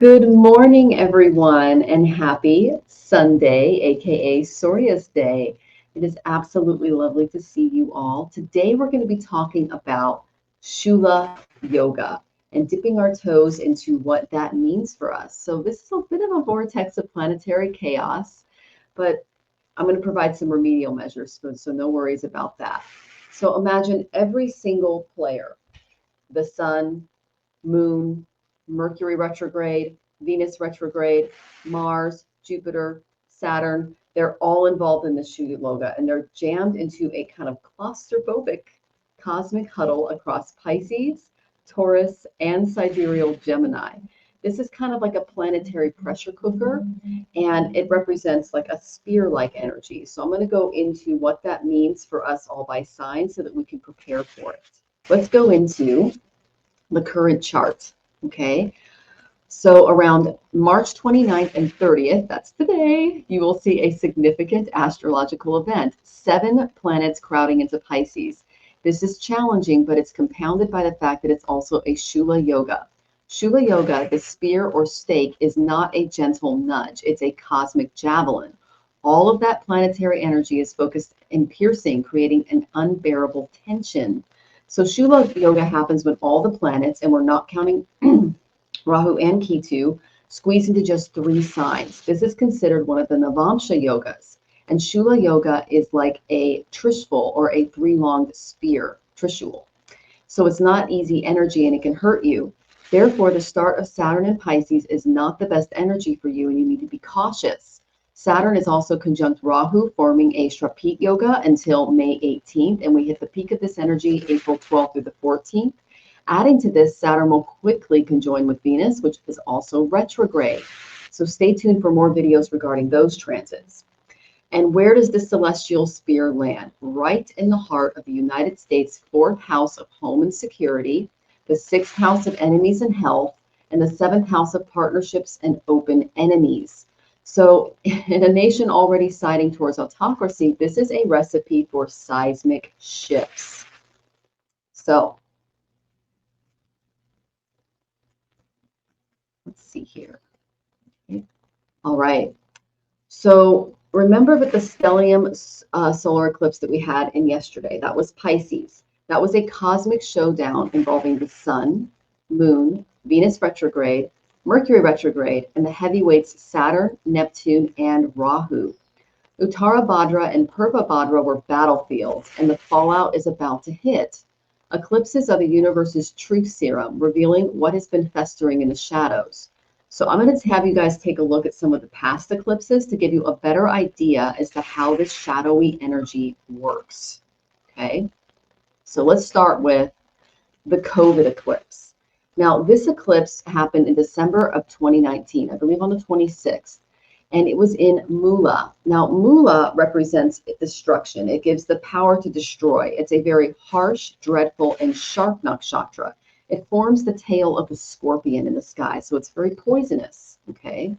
Good morning, everyone, and happy Sunday, aka Soria's Day. It is absolutely lovely to see you all. Today, we're going to be talking about Shula Yoga and dipping our toes into what that means for us. So, this is a bit of a vortex of planetary chaos, but I'm going to provide some remedial measures, so no worries about that. So, imagine every single player, the sun, Moon, Mercury retrograde, Venus retrograde, Mars, Jupiter, Saturn. They're all involved in the Shula Yoga, and they're jammed into a kind of claustrophobic cosmic huddle across Pisces, Taurus, and sidereal Gemini. This is kind of like a planetary pressure cooker, and it represents like a spear-like energy. So I'm going to go into what that means for us all by sign so that we can prepare for it. Let's go into the current chart. Okay. So around March 29th and 30th, that's today, you will see a significant astrological event, 7 planets crowding into Pisces. This is challenging, but it's compounded by the fact that it's also a Shula Yoga. Shula Yoga, the spear or stake, is not a gentle nudge. It's a cosmic javelin. All of that planetary energy is focused in piercing, creating an unbearable tension. So Shula Yoga happens when all the planets, and we're not counting Rahu and Ketu, squeeze into just 3 signs. This is considered one of the Navamsha yogas. And Shula Yoga is like a trishul or a 3-longed spear, trishul. So it's not easy energy and it can hurt you. Therefore, the start of Saturn in Pisces is not the best energy for you and you need to be cautious. Saturn is also conjunct Rahu, forming a Shrapit Yoga until May 18th, and we hit the peak of this energy April 12th through the 14th. Adding to this, Saturn will quickly conjoin with Venus, which is also retrograde. So stay tuned for more videos regarding those transits. And where does the celestial spear land? Right in the heart of the United States' 4th house of home and security, the 6th house of enemies and health, and the 7th house of partnerships and open enemies. So in a nation already siding towards autocracy, this is a recipe for seismic shifts. So let's see here. Okay. All right. So remember that the stellium solar eclipse that we had in yesterday, that was Pisces. That was a cosmic showdown involving the sun, moon, Venus retrograde, Mercury retrograde, and the heavyweights Saturn, Neptune, and Rahu. Uttara Bhadra and Purva Bhadra were battlefields, and the fallout is about to hit. Eclipses are the universe's truth serum, revealing what has been festering in the shadows. So I'm going to have you guys take a look at some of the past eclipses to give you a better idea as to how this shadowy energy works. Okay, so let's start with the COVID eclipse. Now, this eclipse happened in December of 2019, I believe on the 26th, and it was in Mula. Now, Mula represents destruction. It gives the power to destroy. It's a very harsh, dreadful, and sharp nakshatra. It forms the tail of the scorpion in the sky, so it's very poisonous, okay?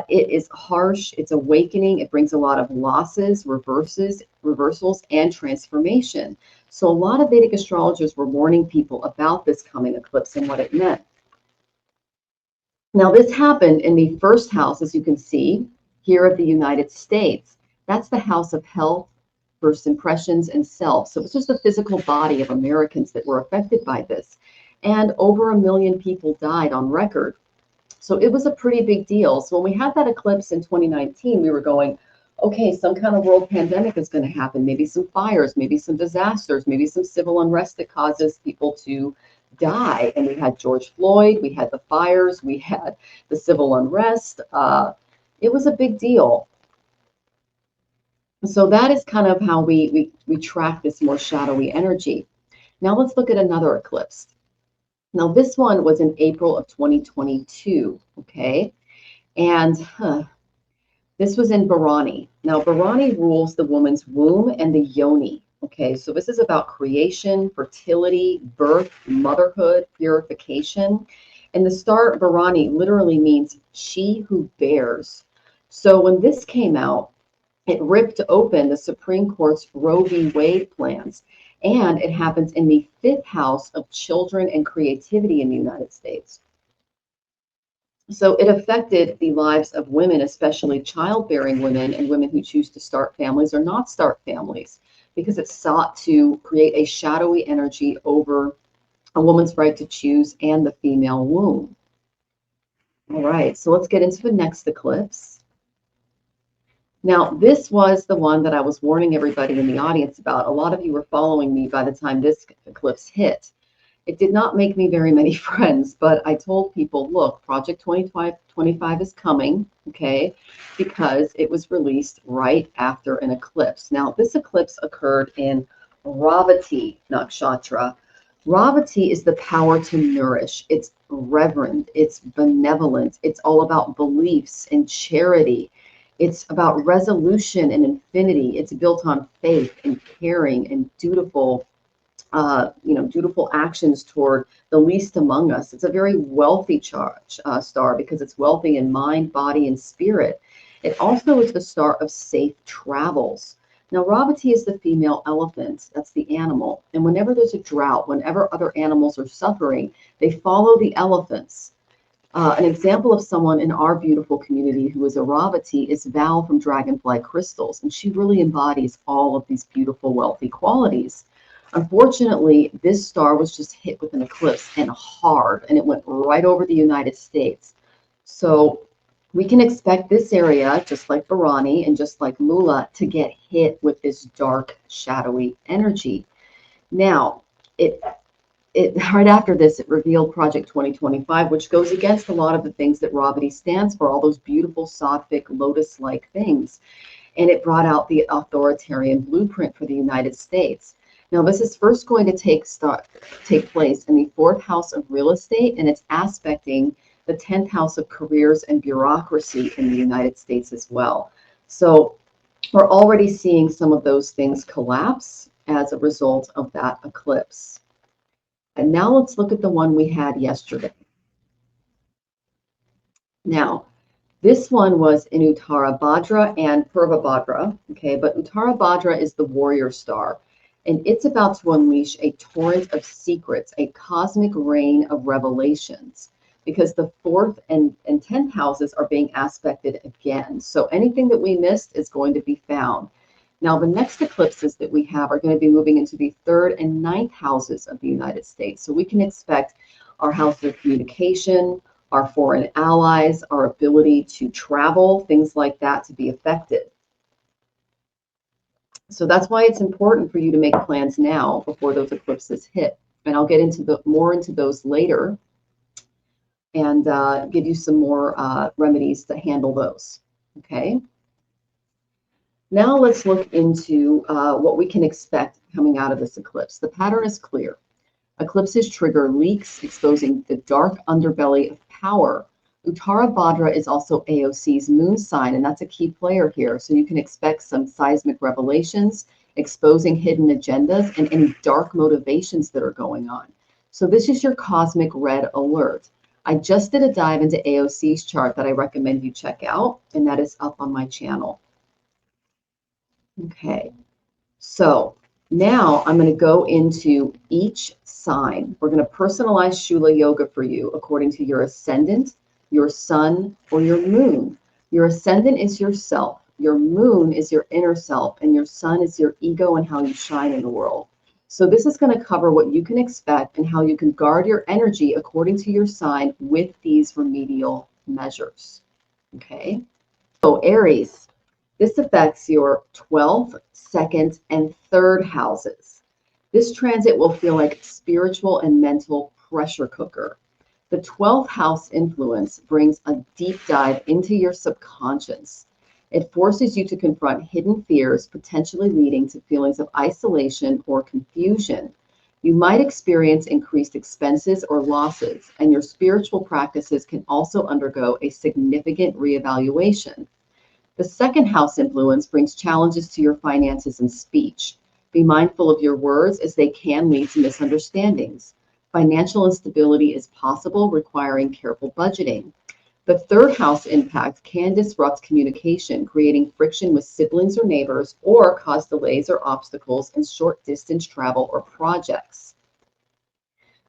It is harsh, it's awakening, it brings a lot of losses, reversals, and transformation. So a lot of Vedic astrologers were warning people about this coming eclipse and what it meant. Now, this happened in the 1st house, as you can see, here of the United States. That's the house of health, first impressions, and self. So it's just the physical body of Americans that were affected by this. And over 1 million people died on record. So it was a pretty big deal. So when we had that eclipse in 2019, we were going, okay, some kind of world pandemic is going to happen, maybe some fires, maybe some disasters, maybe some civil unrest that causes people to die. And we had George Floyd, we had the fires, we had the civil unrest. It was a big deal. So that is kind of how we track this more shadowy energy. Now let's look at another eclipse. Now this one was in April of 2022, okay? And this was in Bharani. Now Bharani rules the woman's womb and the yoni, okay? So this is about creation, fertility, birth, motherhood, purification. And the star Bharani literally means she who bears. So when this came out, it ripped open the Supreme Court's Roe v. Wade plans. And it happens in the 5th house of children and creativity in the United States. So it affected the lives of women, especially childbearing women and women who choose to start families or not start families, because it sought to create a shadowy energy over a woman's right to choose and the female womb. All right, so let's get into the next eclipse. Now, this was the one that I was warning everybody in the audience about. A lot of you were following me by the time this eclipse hit. It did not make me very many friends, but I told people, look, Project 2025 is coming, okay, because it was released right after an eclipse. Now, this eclipse occurred in Ravati Nakshatra. Ravati is the power to nourish. It's reverent, it's benevolent, it's all about beliefs and charity. It's about resolution and infinity. It's built on faith and caring and dutiful actions toward the least among us. It's a very wealthy star because it's wealthy in mind, body, and spirit. It also is the star of safe travels. Now, Ravati is the female elephant. That's the animal. And whenever there's a drought, whenever other animals are suffering, they follow the elephants. An example of someone in our beautiful community who is a Ravati is Val from Dragonfly Crystals, and she really embodies all of these beautiful, wealthy qualities. Unfortunately, this star was just hit with an eclipse and hard, and it went right over the United States. So we can expect this area, just like Bharani and just like Mula, to get hit with this dark, shadowy energy. Now, it right after this, it revealed Project 2025, which goes against a lot of the things that Ravati stands for, all those beautiful, sattvic, lotus-like things. And it brought out the authoritarian blueprint for the United States. Now, this is first going to take place in the 4th house of real estate, and it's aspecting the 10th house of careers and bureaucracy in the United States as well. So we're already seeing some of those things collapse as a result of that eclipse. And now let's look at the one we had yesterday. Now, this one was in Uttara Bhadra and Purva Bhadra, okay, but Uttara Bhadra is the warrior star, and it's about to unleash a torrent of secrets, a cosmic rain of revelations, because the 4th and 10th houses are being aspected again. So anything that we missed is going to be found. Now, the next eclipses that we have are going to be moving into the 3rd and 9th houses of the United States. So we can expect our house of communication, our foreign allies, our ability to travel, things like that to be affected. So that's why it's important for you to make plans now before those eclipses hit. And I'll get into more into those later and give you some more remedies to handle those. Okay. Now let's look into what we can expect coming out of this eclipse. The pattern is clear. Eclipses trigger leaks, exposing the dark underbelly of power. Uttara Bhadra is also AOC's moon sign, and that's a key player here. So you can expect some seismic revelations, exposing hidden agendas, and any dark motivations that are going on. So this is your cosmic red alert. I just did a dive into AOC's chart that I recommend you check out, and that is up on my channel. Okay, so now I'm going to go into each sign. We're going to personalize Shula Yoga for you according to your ascendant, your sun, or your moon. Your ascendant is yourself, your moon is your inner self, and your sun is your ego and how you shine in the world. So this is going to cover what you can expect and how you can guard your energy according to your sign with these remedial measures. Okay, so Aries. This affects your 12th, 2nd, and 3rd houses. This transit will feel like spiritual and mental pressure cooker. The 12th house influence brings a deep dive into your subconscious. It forces you to confront hidden fears, potentially leading to feelings of isolation or confusion. You might experience increased expenses or losses, and your spiritual practices can also undergo a significant reevaluation. The 2nd house influence brings challenges to your finances and speech. Be mindful of your words as they can lead to misunderstandings. Financial instability is possible, requiring careful budgeting. The 3rd house impact can disrupt communication, creating friction with siblings or neighbors, or cause delays or obstacles in short distance travel or projects.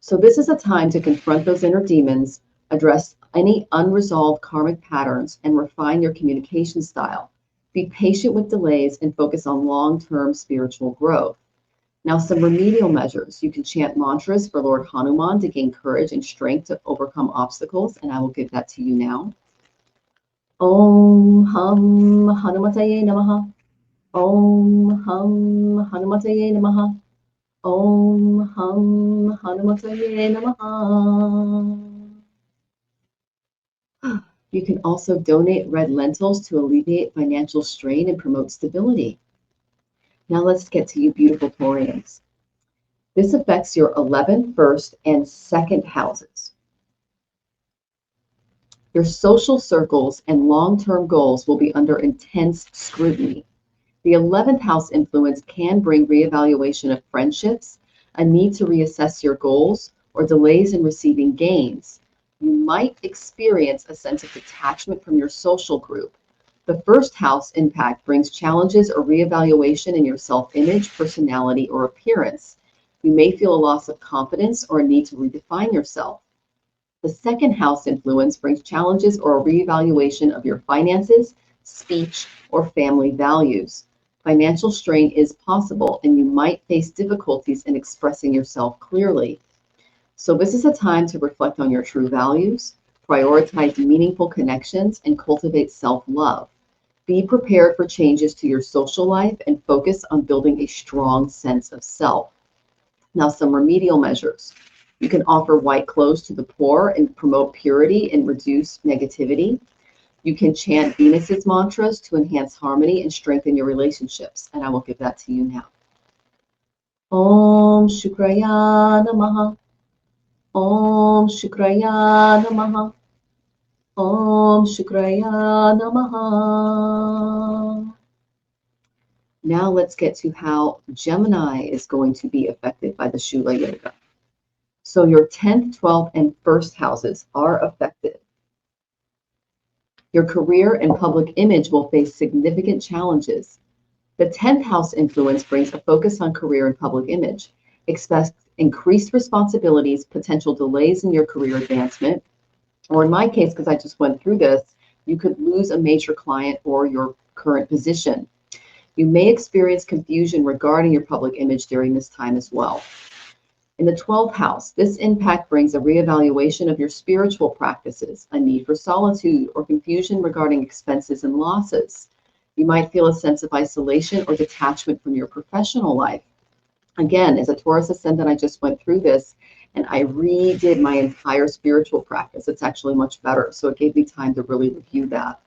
So this is a time to confront those inner demons, address any unresolved karmic patterns and refine your communication style. Be patient with delays and focus on long-term spiritual growth. Now, some remedial measures. You can chant mantras for Lord Hanuman to gain courage and strength to overcome obstacles, and I will give that to you now. Om Hum Hanumataye Namaha. Om Hum Hanumataye Namaha. Om Hum Hanumataye Namaha. You can also donate red lentils to alleviate financial strain and promote stability. Now let's get to you beautiful Taurians. This affects your 11th, 1st, and 2nd houses. Your social circles and long-term goals will be under intense scrutiny. The 11th house influence can bring reevaluation of friendships, a need to reassess your goals, or delays in receiving gains. You might experience a sense of detachment from your social group. The 1st house impact brings challenges or reevaluation in your self-image, personality, or appearance. You may feel a loss of confidence or a need to redefine yourself. The 2nd house influence brings challenges or a reevaluation of your finances, speech, or family values. Financial strain is possible, and you might face difficulties in expressing yourself clearly. So this is a time to reflect on your true values, prioritize meaningful connections, and cultivate self-love. Be prepared for changes to your social life and focus on building a strong sense of self. Now, some remedial measures. You can offer white clothes to the poor and promote purity and reduce negativity. You can chant Venus's mantras to enhance harmony and strengthen your relationships. And I will give that to you now. Om Shukraya Namaha. Om Shukraya Namaha. Om Shukraya Namaha. Now let's get to how Gemini is going to be affected by the Shula Yoga. So your 10th, 12th, and 1st houses are affected. Your career and public image will face significant challenges. The 10th house influence brings a focus on career and public image. Expect increased responsibilities, potential delays in your career advancement, or in my case, because I just went through this, you could lose a major client or your current position. You may experience confusion regarding your public image during this time as well. In the 12th house, this impact brings a reevaluation of your spiritual practices, a need for solitude, or confusion regarding expenses and losses. You might feel a sense of isolation or detachment from your professional life. Again, as a Taurus ascendant, I just went through this and I redid my entire spiritual practice. It's actually much better. So it gave me time to really review that.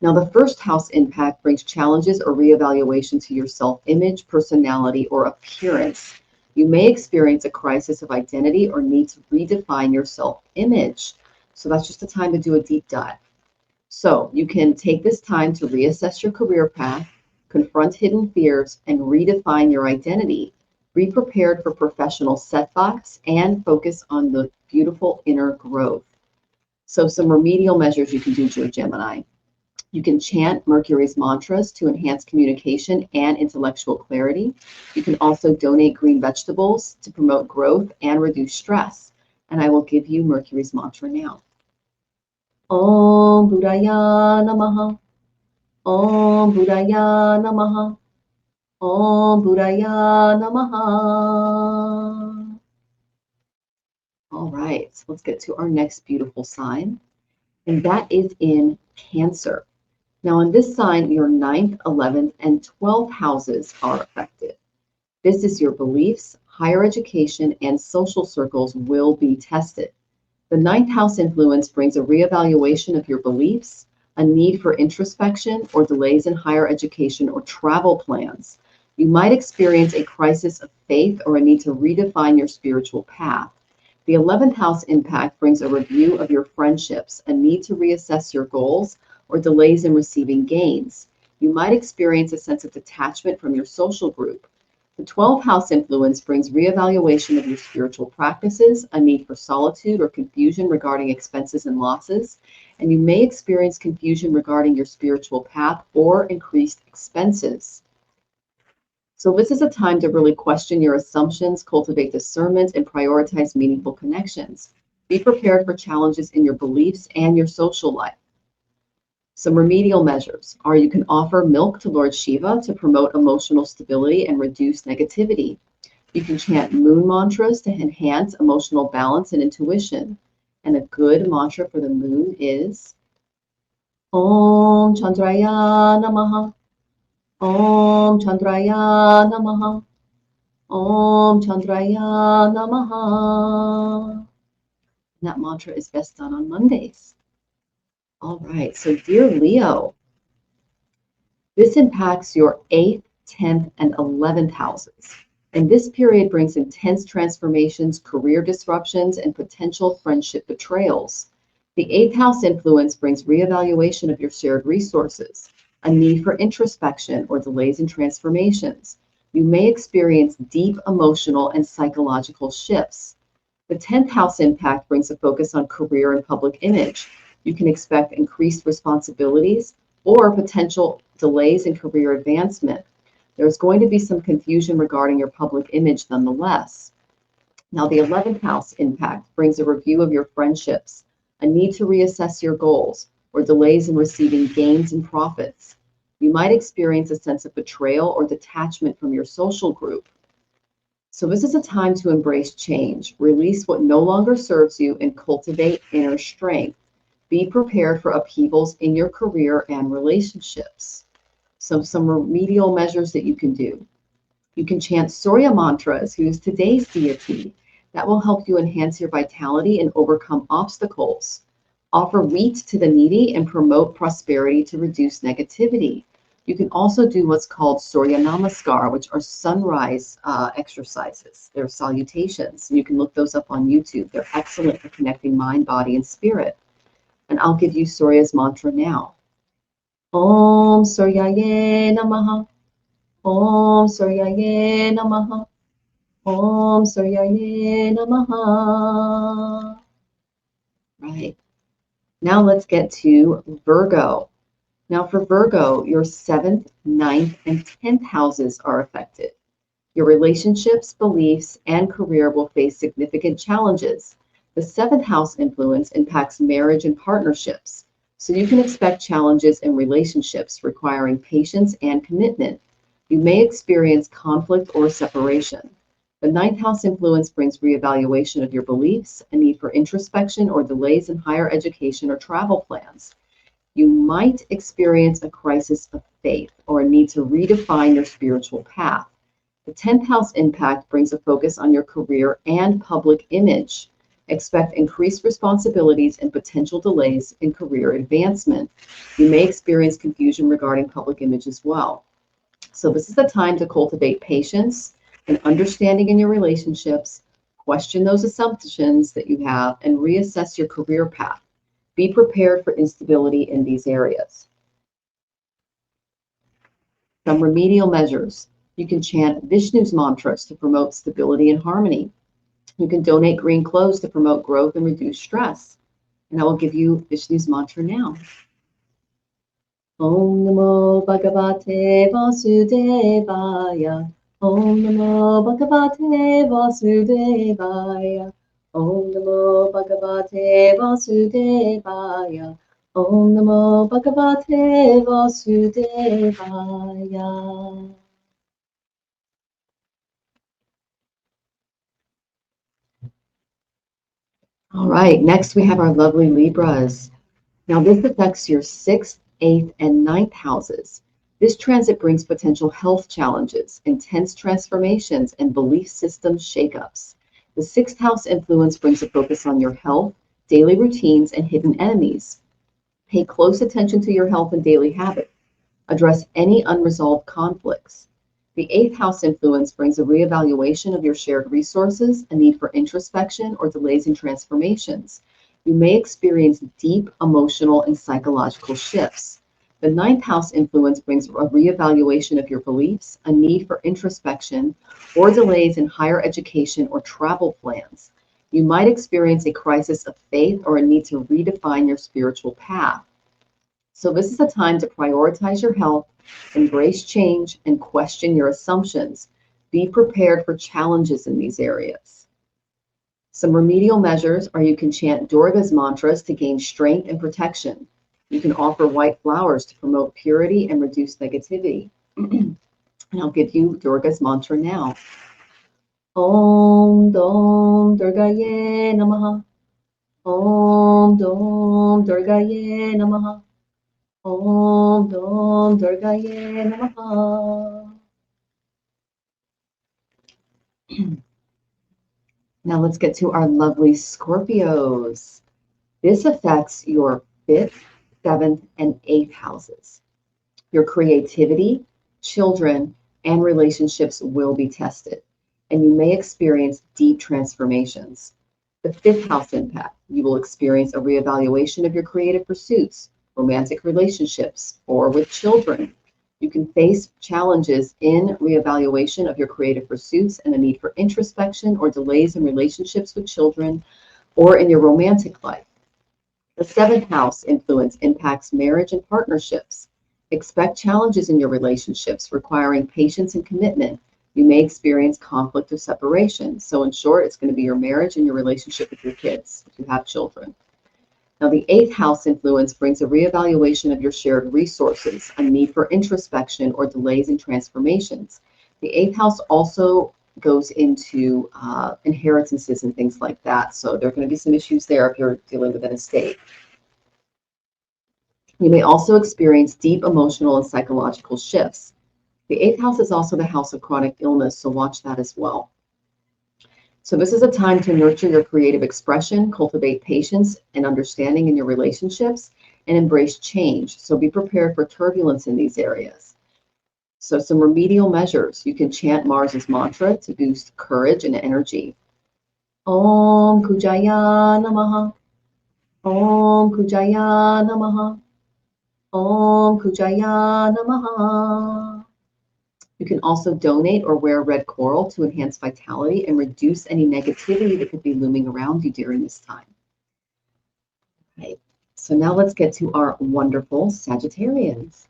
Now, the 1st house impact brings challenges or reevaluation to your self-image, personality, or appearance. You may experience a crisis of identity or need to redefine your self-image. So that's just a time to do a deep dive. So you can take this time to reassess your career path, confront hidden fears, and redefine your identity. Be prepared for professional setbacks and focus on the beautiful inner growth. So some remedial measures you can do, dear Gemini. You can chant Mercury's mantras to enhance communication and intellectual clarity. You can also donate green vegetables to promote growth and reduce stress. And I will give you Mercury's mantra now. Om Buddhaya Namaha. Om Buddhaya Namaha. Om Buddhaya Namaha. All right, so let's get to our next beautiful sign. And that is in Cancer. Now, in this sign, your 9th, 11th, and 12th houses are affected. This is your beliefs, higher education, and social circles will be tested. The 9th house influence brings a reevaluation of your beliefs, a need for introspection, or delays in higher education or travel plans. You might experience a crisis of faith or a need to redefine your spiritual path. The 11th house impact brings a review of your friendships, a need to reassess your goals, or delays in receiving gains. You might experience a sense of detachment from your social group. The 12th house influence brings reevaluation of your spiritual practices, a need for solitude or confusion regarding expenses and losses, and you may experience confusion regarding your spiritual path or increased expenses. So this is a time to really question your assumptions, cultivate discernment, and prioritize meaningful connections. Be prepared for challenges in your beliefs and your social life. Some remedial measures are you can offer milk to Lord Shiva to promote emotional stability and reduce negativity. You can chant moon mantras to enhance emotional balance and intuition. And a good mantra for the moon is Om Chandraya Namaha. Om Chandraya Namaha. Om Chandraya Namaha. And that mantra is best done on Mondays. All right, so dear Leo, this impacts your 8th, 10th, and 11th houses. And this period brings intense transformations, career disruptions, and potential friendship betrayals. The 8th house influence brings reevaluation of your shared resources, a need for introspection, or delays in transformations. You may experience deep emotional and psychological shifts. The 10th house impact brings a focus on career and public image. You can expect increased responsibilities or potential delays in career advancement. There's going to be some confusion regarding your public image nonetheless. Now, the 11th house impact brings a review of your friendships, a need to reassess your goals, or delays in receiving gains and profits. You might experience a sense of betrayal or detachment from your social group. So this is a time to embrace change, release what no longer serves you, and cultivate inner strength. Be prepared for upheavals in your career and relationships. So some remedial measures that you can do. You can chant Surya mantras, who is today's deity. That will help you enhance your vitality and overcome obstacles. Offer wheat to the needy and promote prosperity to reduce negativity. You can also do what's called Surya Namaskar, which are sunrise exercises. They're salutations. You can look those up on YouTube. They're excellent for connecting mind, body, and spirit. And I'll give you Surya's mantra now. Om Suryaye Namaha. Om Suryaye Namaha. Om Suryaye Namaha. Right. Now let's get to Virgo. Now for Virgo, your 7th, 9th, and 10th houses are affected. Your relationships, beliefs, and career will face significant challenges. The 7th house influence impacts marriage and partnerships, so you can expect challenges in relationships requiring patience and commitment. You may experience conflict or separation. The 9th house influence brings reevaluation of your beliefs, a need for introspection, or delays in higher education or travel plans. You might experience a crisis of faith or a need to redefine your spiritual path. The 10th house impact brings a focus on your career and public image. Expect increased responsibilities and potential delays in career advancement. You may experience confusion regarding public image as well. So this is the time to cultivate patience and understanding in your relationships, question those assumptions that you have, and reassess your career path. Be prepared for instability in these areas. Some remedial measures. You can chant Vishnu's mantras to promote stability and harmony. You can donate green clothes to promote growth and reduce stress. And I will give you Vishnu's mantra now. Om Namo Bhagavate Vasudevaya. Om Namo Bhagavate Vasudevaya. Om Namo Bhagavate Vasudevaya. Om Namo Bhagavate Vasudevaya. All right, next we have our lovely Libras. Now this affects your 6th, 8th, and 9th houses. This transit brings potential health challenges, intense transformations, and belief system shakeups. The 6th house influence brings a focus on your health, daily routines, and hidden enemies. Pay close attention to your health and daily habits. Address any unresolved conflicts. The 8th house influence brings a reevaluation of your shared resources, a need for introspection, or delays in transformations. You may experience deep emotional and psychological shifts. The 9th house influence brings a reevaluation of your beliefs, a need for introspection, or delays in higher education or travel plans. You might experience a crisis of faith or a need to redefine your spiritual path. So this is a time to prioritize your health, embrace change, and question your assumptions. Be prepared for challenges in these areas. Some remedial measures are you can chant Durga's mantras to gain strength and protection. You can offer white flowers to promote purity and reduce negativity. And I'll give you Durga's mantra now. Om Dom Durgaye Namaha. Om Dom Durgaye Namaha. Om Dom Durgaye Namaha. Now let's get to our lovely Scorpios. This affects your 5th, 7th, and 8th houses. Your creativity, children, and relationships will be tested, and you may experience deep transformations. The 5th house impact, you will experience a reevaluation of your creative pursuits, romantic relationships, or with children. You can face challenges in reevaluation of your creative pursuits and a need for introspection or delays in relationships with children or in your romantic life. The 7th house influence impacts marriage and partnerships. Expect challenges in your relationships requiring patience and commitment. You may experience conflict or separation. So in short, it's going to be your marriage and your relationship with your kids if you have children. Now, the 8th house influence brings a reevaluation of your shared resources, a need for introspection or delays in transformations. The 8th house also goes into inheritances and things like that. So there are going to be some issues there if you're dealing with an estate. You may also experience deep emotional and psychological shifts. The 8th house is also the house of chronic illness, so watch that as well. So this is a time to nurture your creative expression, cultivate patience and understanding in your relationships, and embrace change. So be prepared for turbulence in these areas. So some remedial measures. You can chant Mars's mantra to boost courage and energy. Om Kujaya Namaha. Om Kujaya Namaha. Om Kujaya Namaha. You can also donate or wear red coral to enhance vitality and reduce any negativity that could be looming around you during this time. Okay, so now let's get to our wonderful Sagittarians.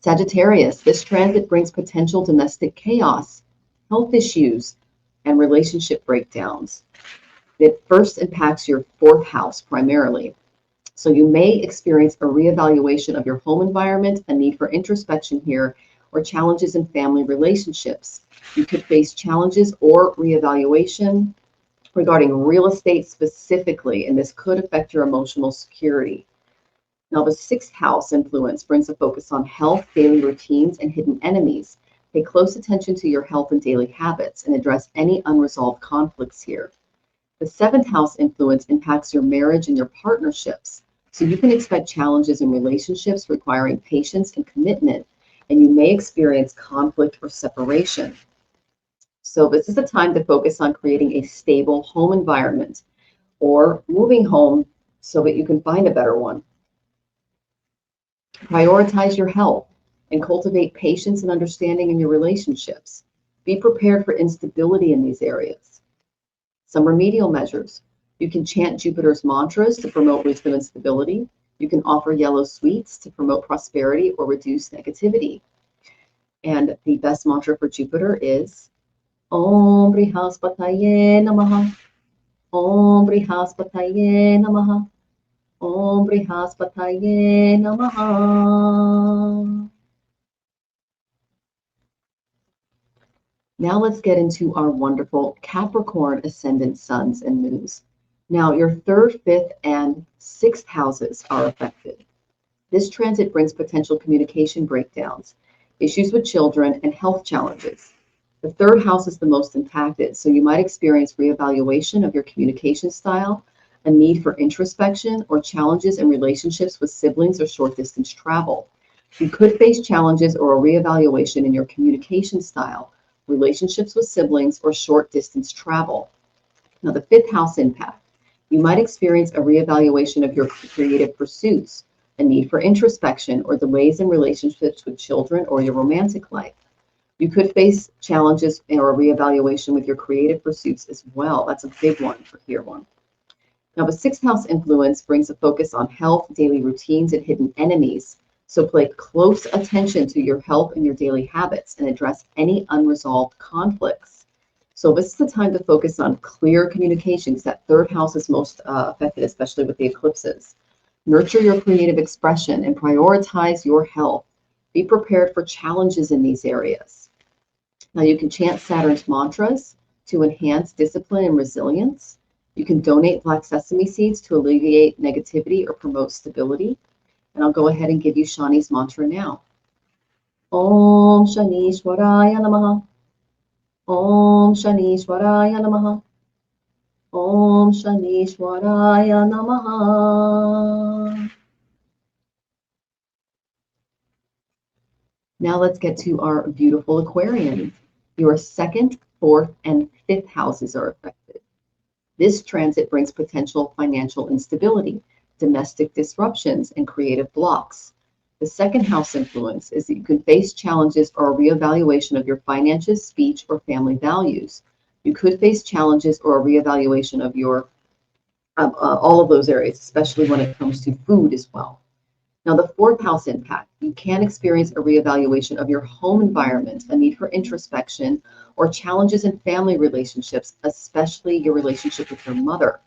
Sagittarius, this transit brings potential domestic chaos, health issues, and relationship breakdowns. It first impacts your 4th house primarily. So you may experience a reevaluation of your home environment, a need for introspection here, or challenges in family relationships. You could face challenges or reevaluation regarding real estate specifically, and this could affect your emotional security. Now, the 6th house influence brings a focus on health, daily routines, and hidden enemies. Pay close attention to your health and daily habits and address any unresolved conflicts here. The 7th house influence impacts your marriage and your partnerships. So you can expect challenges in relationships requiring patience and commitment, and you may experience conflict or separation. So this is a time to focus on creating a stable home environment or moving home so that you can find a better one. Prioritize your health and cultivate patience and understanding in your relationships. Be prepared for instability in these areas. Some remedial measures. You can chant Jupiter's mantras to promote wisdom and stability. You can offer yellow sweets to promote prosperity or reduce negativity. And the best mantra for Jupiter is Om Brihaspataye Namaha. Om Brihaspataye Namaha. Om Brihaspataye Namaha. Now let's get into our wonderful Capricorn ascendant suns and moons. Now, your 3rd, 5th, and 6th houses are affected. This transit brings potential communication breakdowns, issues with children, and health challenges. The 3rd house is the most impacted, so you might experience reevaluation of your communication style, a need for introspection, or challenges in relationships with siblings or short-distance travel. You could face challenges or a reevaluation in your communication style, relationships with siblings, or short-distance travel. Now, the 5th house impact. You might experience a reevaluation of your creative pursuits, a need for introspection, or delays in relationships with children or your romantic life. You could face challenges or a reevaluation with your creative pursuits as well. That's a big one for here one. Now, the 6th house influence brings a focus on health, daily routines, and hidden enemies. So pay close attention to your health and your daily habits and address any unresolved conflicts. So this is the time to focus on clear communications. That third house is most affected, especially with the eclipses. Nurture your creative expression and prioritize your health. Be prepared for challenges in these areas. Now you can chant Saturn's mantras to enhance discipline and resilience. You can donate black sesame seeds to alleviate negativity or promote stability. And I'll go ahead and give you Shani's mantra now. Om Shanishwaraya Namaha. Om Shanishwaraya Namaha. Om Shanishwaraya Namaha. Now let's get to our beautiful Aquarians. Your second, fourth, and fifth houses are affected. This transit brings potential financial instability, domestic disruptions, and creative blocks. The second house influence is that you can face challenges or a reevaluation of your finances, speech, or family values. You could face challenges or a reevaluation of your all of those areas, especially when it comes to food as well. Now, the fourth house impact, you can experience a reevaluation of your home environment, a need for introspection, or challenges in family relationships, especially your relationship with your mother.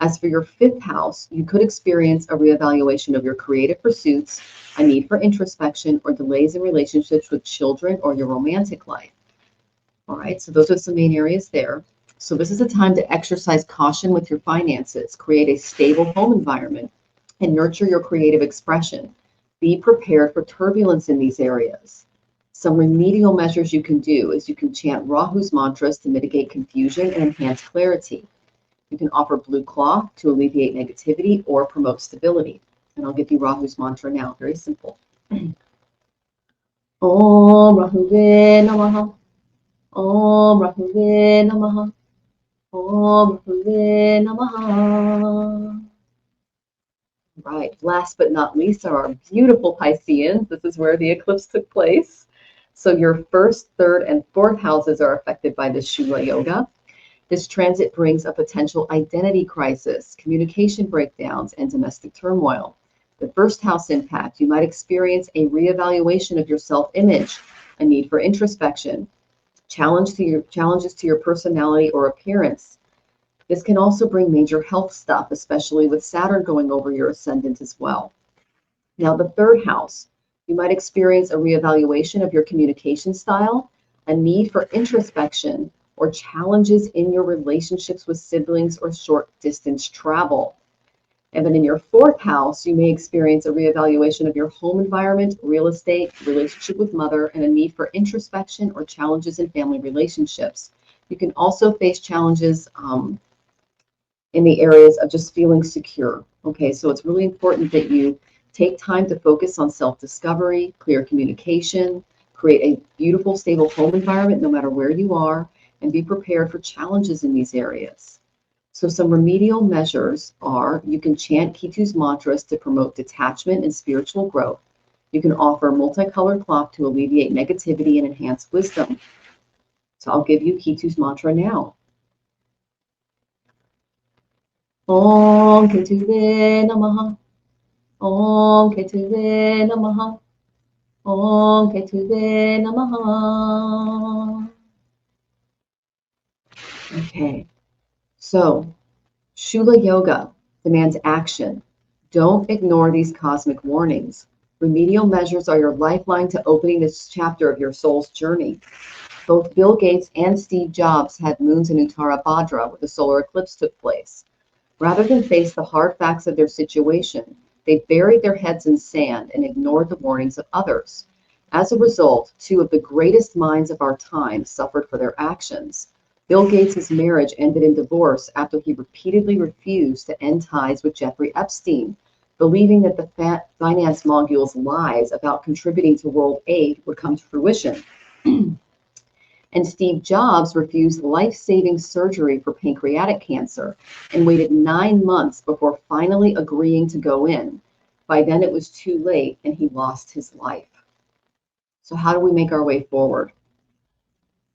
As for your fifth house, you could experience a reevaluation of your creative pursuits, a need for introspection, or delays in relationships with children or your romantic life. All right, so those are some main areas there. So this is a time to exercise caution with your finances, create a stable home environment, and nurture your creative expression. Be prepared for turbulence in these areas. Some remedial measures you can do is you can chant Rahu's mantras to mitigate confusion and enhance clarity. You can offer blue cloth to alleviate negativity or promote stability. And I'll give you Rahu's mantra now, very simple. Om Rahuve Namaha. Om Rahuve Namaha. Om Rahuve Namaha. Right. Last but not least are our beautiful Pisceans. This is where the eclipse took place. So your first, third, and fourth houses are affected by the Shula Yoga. This transit brings a potential identity crisis, communication breakdowns, and domestic turmoil. The first house impact, you might experience a reevaluation of your self-image, a need for introspection, challenges to your personality or appearance. This can also bring major health stuff, especially with Saturn going over your ascendant as well. Now, the third house, you might experience a reevaluation of your communication style, a need for introspection, or challenges in your relationships with siblings or short distance travel. And then in your fourth house, you may experience a reevaluation of your home environment, real estate, relationship with mother, and a need for introspection or challenges in family relationships. You can also face challenges in the areas of just feeling secure. Okay, so it's really important that you take time to focus on self-discovery, clear communication, create a beautiful, stable home environment no matter where you are, and be prepared for challenges in these areas. So some remedial measures are, you can chant Ketu's mantras to promote detachment and spiritual growth. You can offer multicolored cloth to alleviate negativity and enhance wisdom. So I'll give you Ketu's mantra now. Om Ketuve Namaha. Om Ketuve Namaha. Om Ketuve Namaha. Okay, so Shula Yoga demands action. Don't ignore these cosmic warnings. Remedial measures are your lifeline to opening this chapter of your soul's journey. Both Bill Gates and Steve Jobs had moons in Uttara Bhadra where the solar eclipse took place. Rather than face the hard facts of their situation, they buried their heads in sand and ignored the warnings of others. As a result, two of the greatest minds of our time suffered for their actions. Bill Gates' marriage ended in divorce after he repeatedly refused to end ties with Jeffrey Epstein, believing that the finance mogul's lies about contributing to world aid would come to fruition. And Steve Jobs refused life-saving surgery for pancreatic cancer and waited 9 months before finally agreeing to go in. By then it was too late and he lost his life. So how do we make our way forward?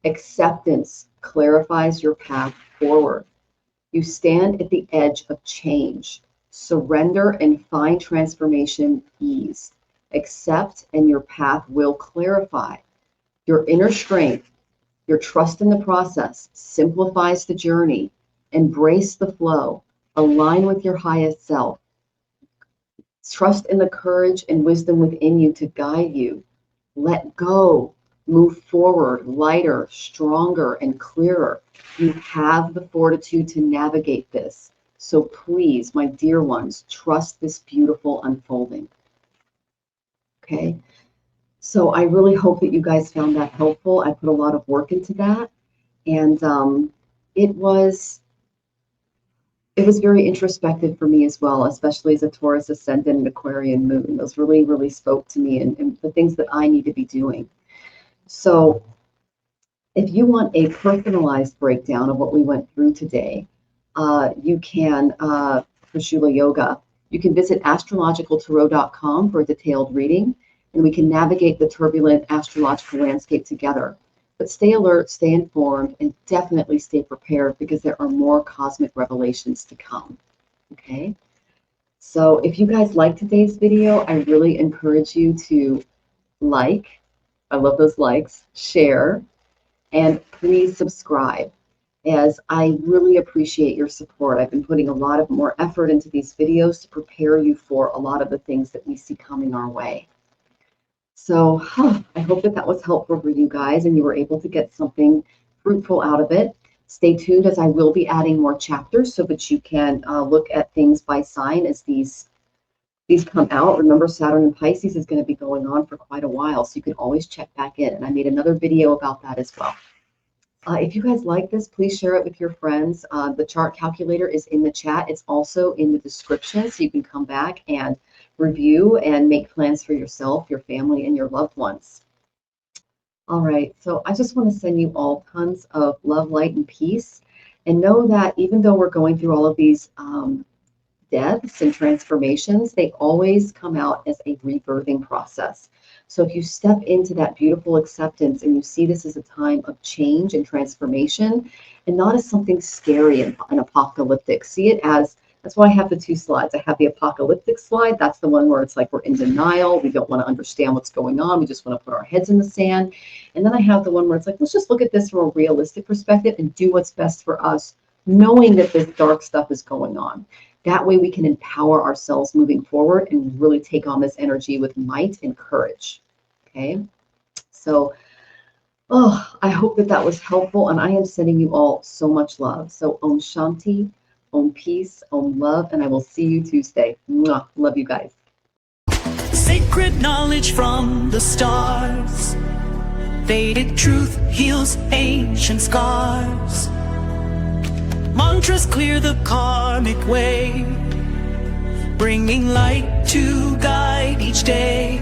Acceptance clarifies your path forward. You stand at the edge of change. Surrender and find transformation ease. Accept and your path will clarify. Your inner strength Your trust in the process simplifies the journey. Embrace the flow. Align with your highest self. Trust in the courage and wisdom within you to guide you. Let go. Move forward, lighter, stronger, and clearer. You have the fortitude to navigate this. So please, my dear ones, trust this beautiful unfolding. Okay? So I really hope that you guys found that helpful. I put a lot of work into that. And it was very introspective for me as well, especially as a Taurus ascendant and Aquarian moon. Those really, really spoke to me and the things that I need to be doing. So if you want a personalized breakdown of what we went through today, you can, for Shula Yoga, you can visit astrologicaltarot.com for a detailed reading, and we can navigate the turbulent astrological landscape together. But stay alert, stay informed, and definitely stay prepared because there are more cosmic revelations to come. Okay? So if you guys like today's video, I really encourage you to like, I love those likes, share, and please subscribe, as I really appreciate your support. I've been putting a lot of more effort into these videos to prepare you for a lot of the things that we see coming our way. So I hope that that was helpful for you guys and you were able to get something fruitful out of it. Stay tuned, as I will be adding more chapters so that you can look at things by sign as these come out. Remember, Saturn in Pisces is going to be going on for quite a while, so you can always check back in. And I made another video about that as well. If you guys like this, please share it with your friends. The chart calculator is in the chat. It's also in the description, so you can come back and review and make plans for yourself, your family, and your loved ones. All right, so I just want to send you all tons of love, light, and peace. And know that even though we're going through all of these deaths and transformations, they always come out as a rebirthing process. So if you step into that beautiful acceptance and you see this as a time of change and transformation, and not as something scary and apocalyptic, see it as, that's why I have the two slides. I have the apocalyptic slide. That's the one where it's like we're in denial. We don't want to understand what's going on. We just want to put our heads in the sand. And then I have the one where it's like, let's just look at this from a realistic perspective and do what's best for us, knowing that this dark stuff is going on. That way we can empower ourselves moving forward and really take on this energy with might and courage. Okay? So, I hope that that was helpful, and I am sending you all so much love. So Om Shanti, Om Peace, Om Love, and I will see you Tuesday. Mwah. Love you guys. Sacred knowledge from the stars. Vedic truth heals ancient scars. Mantras clear the karmic way, bringing light to guide each day.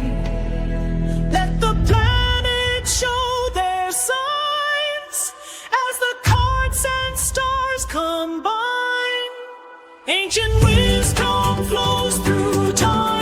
Let the planets show their signs as the cards and stars combine. Ancient wisdom flows through time.